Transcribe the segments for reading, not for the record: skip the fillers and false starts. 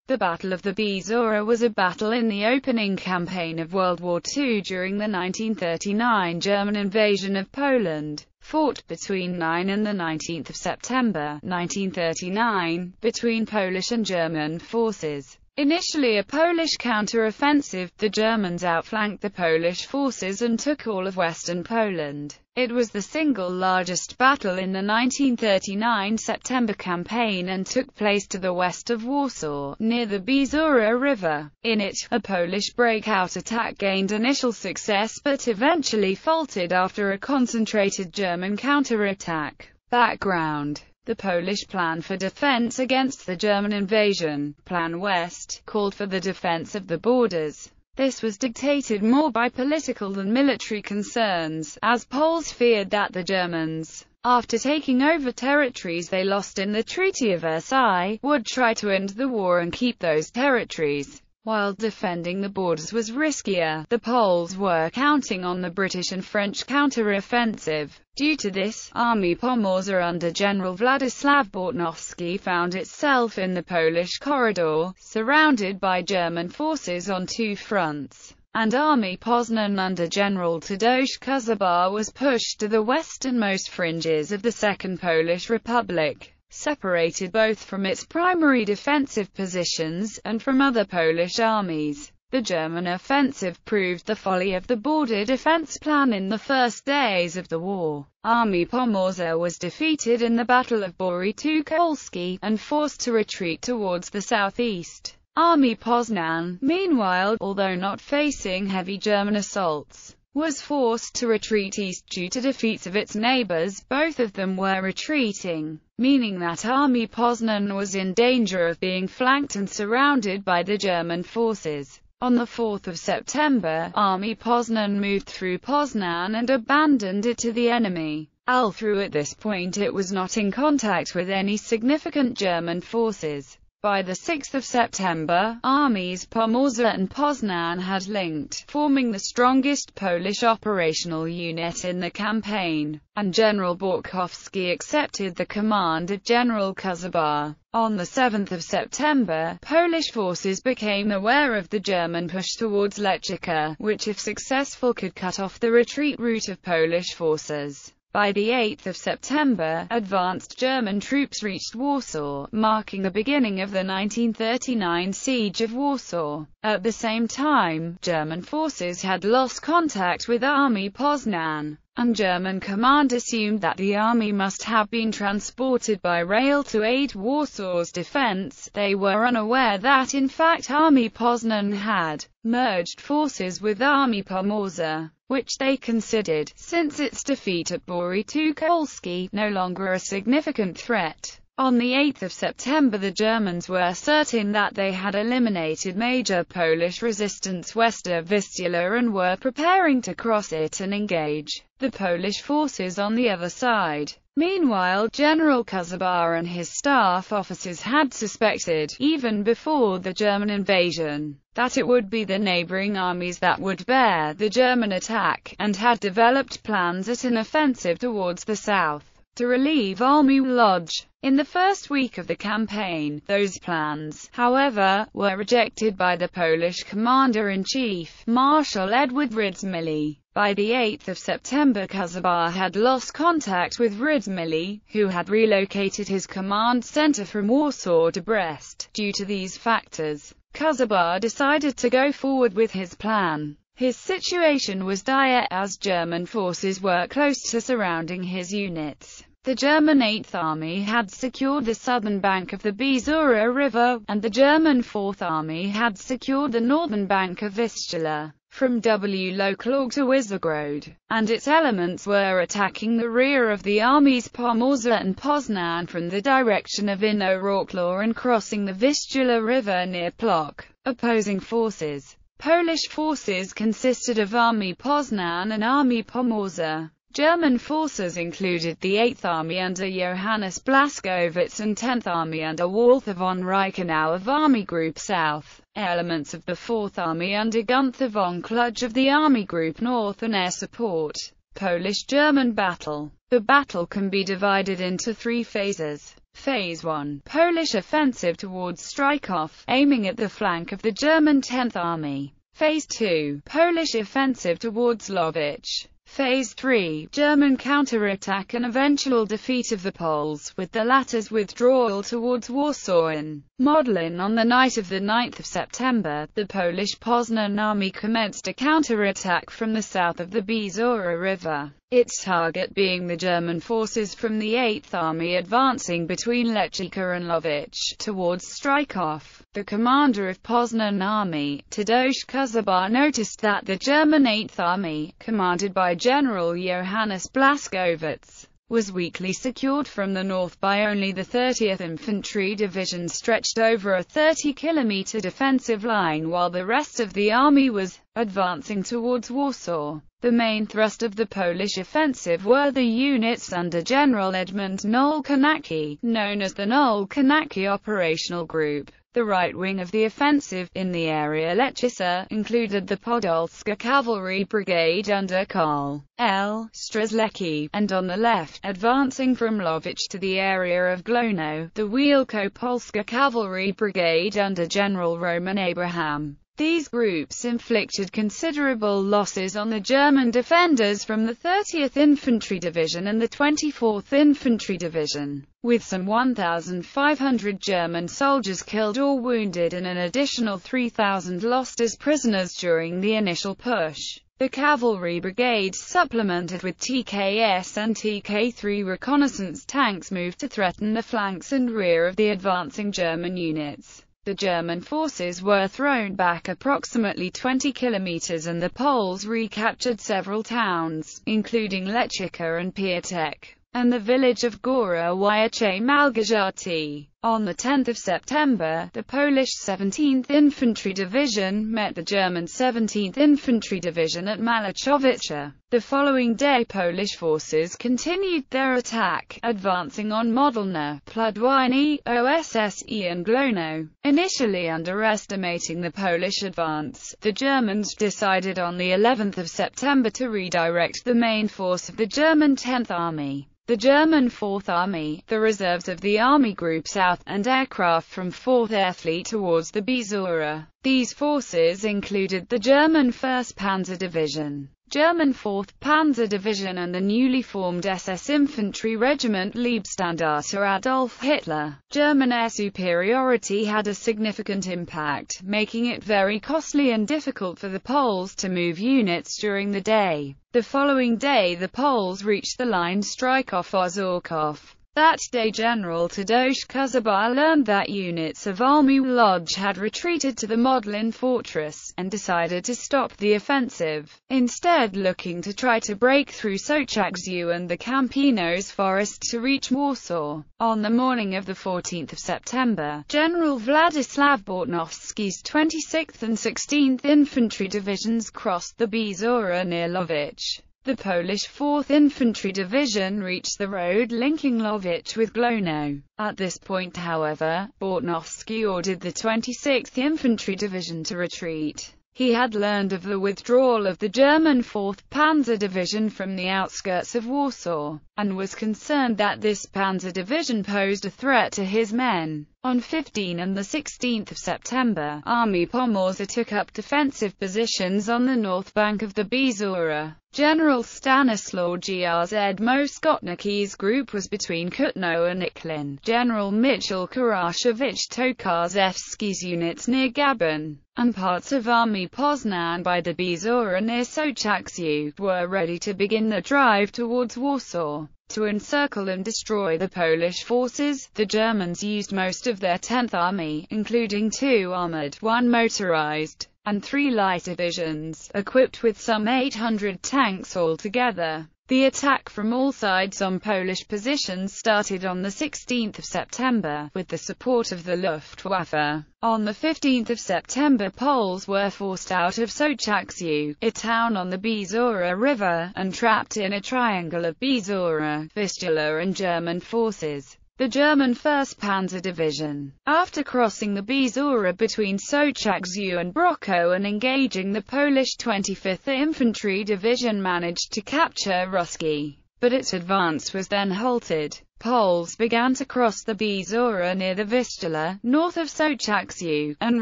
The Battle of the Bzura was a battle in the opening campaign of World War II during the 1939 German invasion of Poland, fought between 9 and 19 September 1939, between Polish and German forces. Initially a Polish counter-offensive, the Germans outflanked the Polish forces and took all of western Poland. It was the single largest battle in the 1939 September campaign and took place to the west of Warsaw, near the Bzura River. In it, a Polish breakout attack gained initial success but eventually faltered after a concentrated German counterattack. Background: the Polish plan for defense against the German invasion, Plan West, called for the defense of the borders. This was dictated more by political than military concerns, as Poles feared that the Germans, after taking over territories they lost in the Treaty of Versailles, would try to end the war and keep those territories. While defending the borders was riskier, the Poles were counting on the British and French counter-offensive. Due to this, Armii Pomorza under General Władysław Bortnowski found itself in the Polish corridor, surrounded by German forces on two fronts, and Armii Poznan under General Tadeusz Kozyba was pushed to the westernmost fringes of the Second Polish Republic, separated both from its primary defensive positions, and from other Polish armies. The German offensive proved the folly of the border defense plan in the first days of the war. Armii Pomorza was defeated in the Battle of Bory Tucholsky, and forced to retreat towards the southeast. Armii Poznan, meanwhile, although not facing heavy German assaults, was forced to retreat east due to defeats of its neighbors. Both of them were retreating, meaning that Armii Poznan was in danger of being flanked and surrounded by the German forces. On the 4th of September, Armii Poznan moved through Poznan and abandoned it to the enemy. Although at this point it was not in contact with any significant German forces. By the 6th of September, armies Pomorza and Poznan had linked, forming the strongest Polish operational unit in the campaign, and General Bortnowski accepted the command of General Kozyba. On the 7th of September, Polish forces became aware of the German push towards Lechnica, which if successful could cut off the retreat route of Polish forces. By the 8th of September, advanced German troops reached Warsaw, marking the beginning of the 1939 siege of Warsaw. At the same time, German forces had lost contact with Armii Poznan, and German command assumed that the army must have been transported by rail to aid Warsaw's defense. They were unaware that in fact Armii Poznan had merged forces with Armii Pomorza, which they considered, since its defeat at Bory Tucholsky, no longer a significant threat. On the 8th of September the Germans were certain that they had eliminated major Polish resistance west of Vistula and were preparing to cross it and engage the Polish forces on the other side. Meanwhile, General Kozyba and his staff officers had suspected, even before the German invasion, that it would be the neighboring armies that would bear the German attack, and had developed plans at an offensive towards the south to relieve Armii Lodz. In the first week of the campaign, those plans, however, were rejected by the Polish commander-in-chief, Marshal Edward Rydzmili. By the 8th of September Kozyba had lost contact with Rydzmili, who had relocated his command center from Warsaw to Brest. Due to these factors, Kozyba decided to go forward with his plan. His situation was dire, as German forces were close to surrounding his units. The German 8th Army had secured the southern bank of the Bzura River, and the German 4th Army had secured the northern bank of Vistula, from Włocławek to Wysogrod, and its elements were attacking the rear of the armies Pomorza and Poznan from the direction of Inowroclaw and crossing the Vistula River near Plock. Opposing forces. Polish forces consisted of Armii Poznan and Armii Pomorza. German forces included the 8th Army under Johannes Blaskowitz and 10th Army under Walther von Reichenau of Army Group South, elements of the 4th Army under Gunther von Kluge of the Army Group North, and air support. Polish-German battle. The battle can be divided into three phases. Phase 1. Polish offensive towards Stryków, aiming at the flank of the German 10th Army. Phase 2. Polish offensive towards Łowicz. Phase 3. German counterattack and eventual defeat of the Poles, with the latter's withdrawal towards Warsaw in Modlin. On the night of the 9th of September, the Polish Poznan army commenced a counterattack from the south of the Bzura River, its target being the German forces from the 8th Army advancing between Lechnica and Łowicz, towards Stryków. The commander of Poznan army, Tadeusz Kozyba, noticed that the German 8th Army, commanded by General Johannes Blaskowitz, was weakly secured from the north by only the 30th Infantry Division, stretched over a 30-kilometer defensive line, while the rest of the army was advancing towards Warsaw. The main thrust of the Polish offensive were the units under General Edmund Nol-Konacki, known as the Nol-Konacki Operational Group. The right wing of the offensive, in the area Lechnica, included the Podolska Cavalry Brigade under Karl L. Strzelecki, and on the left, advancing from Łowicz to the area of Glonno, the Wielkopolska Cavalry Brigade under General Roman Abraham. These groups inflicted considerable losses on the German defenders from the 30th Infantry Division and the 24th Infantry Division, with some 1,500 German soldiers killed or wounded and an additional 3,000 lost as prisoners during the initial push. The cavalry brigades, supplemented with TKS and TK3 reconnaissance tanks, moved to threaten the flanks and rear of the advancing German units. The German forces were thrown back approximately 20 kilometers and the Poles recaptured several towns, including Lechnica and Piotrek, and the village of Góra Wyche Malgorzata. On the 10th of September, the Polish 17th Infantry Division met the German 17th Infantry Division at Malachowice. The following day, Polish forces continued their attack, advancing on Modlina, Pludwiny, Osse and Glonno. Initially underestimating the Polish advance, the Germans decided on the 11th of September to redirect the main force of the German 10th Army, the German 4th Army, the reserves of the Army Group South, and aircraft from 4th Air Fleet towards the Bzura. These forces included the German 1st Panzer Division, German 4th Panzer Division and the newly formed SS Infantry Regiment Leibstandarte Adolf Hitler. German air superiority had a significant impact, making it very costly and difficult for the Poles to move units during the day. The following day the Poles reached the line Stryków-Orzechów. That day General Tadeusz Kozyba learned that units of Army Lodge had retreated to the Modlin fortress, and decided to stop the offensive, instead looking to try to break through Sochaczew and the Campinos forest to reach Warsaw. On the morning of the 14th of September, General Władysław Bortnowski's 26th and 16th Infantry Divisions crossed the Bzura near Łowicz. The Polish 4th Infantry Division reached the road linking Łowicz with Glonno. At this point, however, Bortnowski ordered the 26th Infantry Division to retreat. He had learned of the withdrawal of the German 4th Panzer Division from the outskirts of Warsaw, and was concerned that this Panzer Division posed a threat to his men. On 15 and the 16th of September, Army Pomorza took up defensive positions on the north bank of the Bzura. General Stanislaw Grzmo-Skotnicki's group was between Kutno and Iklin. General Michał Karaszewicz-Tokarzewski's units near Gabon, and parts of Army Poznan by the Bzura near Sochaczew, were ready to begin the drive towards Warsaw. To encircle and destroy the Polish forces, the Germans used most of their 10th Army, including 2 armored, 1 motorized, and 3 light divisions, equipped with some 800 tanks altogether. The attack from all sides on Polish positions started on the 16th of September, with the support of the Luftwaffe. On the 15th of September, Poles were forced out of Sochaczew, a town on the Bzura River, and trapped in a triangle of Bzura, Vistula and German forces. The German 1st Panzer Division, after crossing the Bzura between Sochaczew and Brockow and engaging the Polish 25th Infantry Division, managed to capture Ruski, but its advance was then halted. Poles began to cross the Bzura near the Vistula, north of Sochaczew, and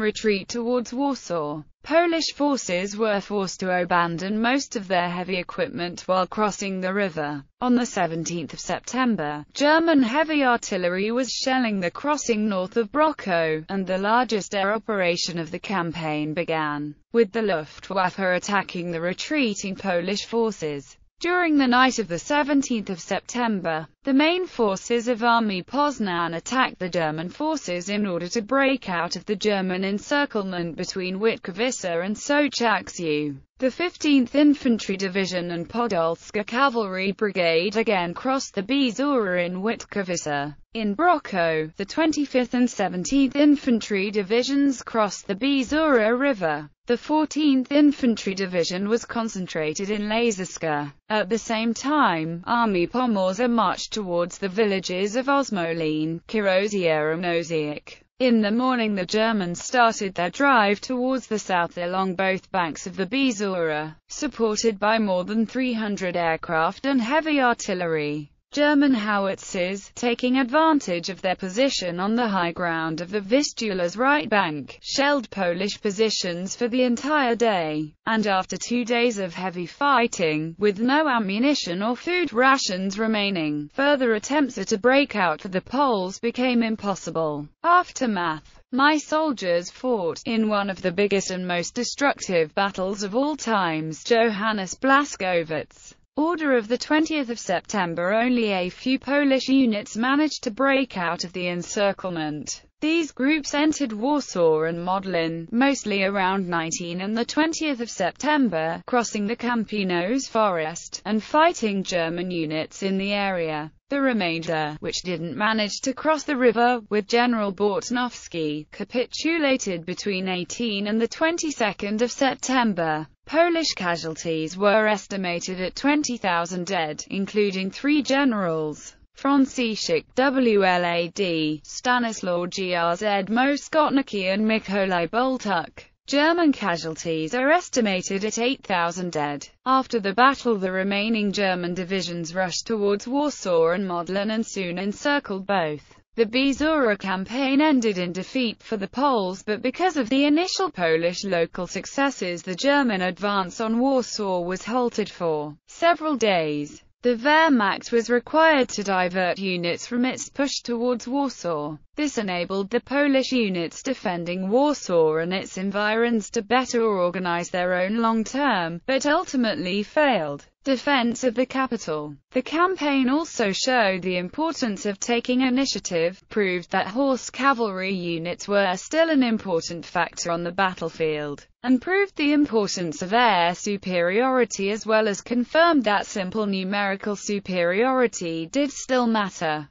retreat towards Warsaw. Polish forces were forced to abandon most of their heavy equipment while crossing the river. On the 17th of September, German heavy artillery was shelling the crossing north of Brockow, and the largest air operation of the campaign began, with the Luftwaffe attacking the retreating Polish forces. During the night of the 17th of September, the main forces of Army Poznan attacked the German forces in order to break out of the German encirclement between Witkowice and Sochaczew. The 15th Infantry Division and Podolska Cavalry Brigade again crossed the Bzura in Witkowice. In Brockow, the 25th and 17th Infantry Divisions crossed the Bzura River. The 14th Infantry Division was concentrated in Laziska. At the same time, Army Pomorza marched towards the villages of Osmolin, Kirozia and Osiek. In the morning the Germans started their drive towards the south along both banks of the Bzura, supported by more than 300 aircraft and heavy artillery. German howitzers, taking advantage of their position on the high ground of the Vistula's right bank, shelled Polish positions for the entire day, and after 2 days of heavy fighting, with no ammunition or food rations remaining, further attempts at a breakout for the Poles became impossible. Aftermath. My soldiers fought, in one of the biggest and most destructive battles of all times. Johannes Blaskowitz. Order of the 20th of September, only a few Polish units managed to break out of the encirclement. These groups entered Warsaw and Modlin, mostly around 19 and the 20th of September, crossing the Campinos forest, and fighting German units in the area. The remainder, which didn't manage to cross the river, with General Bortnowski, capitulated between 18 and the 22nd of September. Polish casualties were estimated at 20,000 dead, including 3 generals: Franciszek Wlad, Stanislaw Grz Moskotnicki and Mikołaj Boltuk. German casualties are estimated at 8,000 dead. After the battle, the remaining German divisions rushed towards Warsaw and Modlin and soon encircled both. The Bzura campaign ended in defeat for the Poles, but because of the initial Polish local successes, the German advance on Warsaw was halted for several days. The Wehrmacht was required to divert units from its push towards Warsaw. This enabled the Polish units defending Warsaw and its environs to better organize their own long-term, but ultimately failed, defense of the capital. The campaign also showed the importance of taking initiative, proved that horse cavalry units were still an important factor on the battlefield, and proved the importance of air superiority, as well as confirmed that simple numerical superiority did still matter.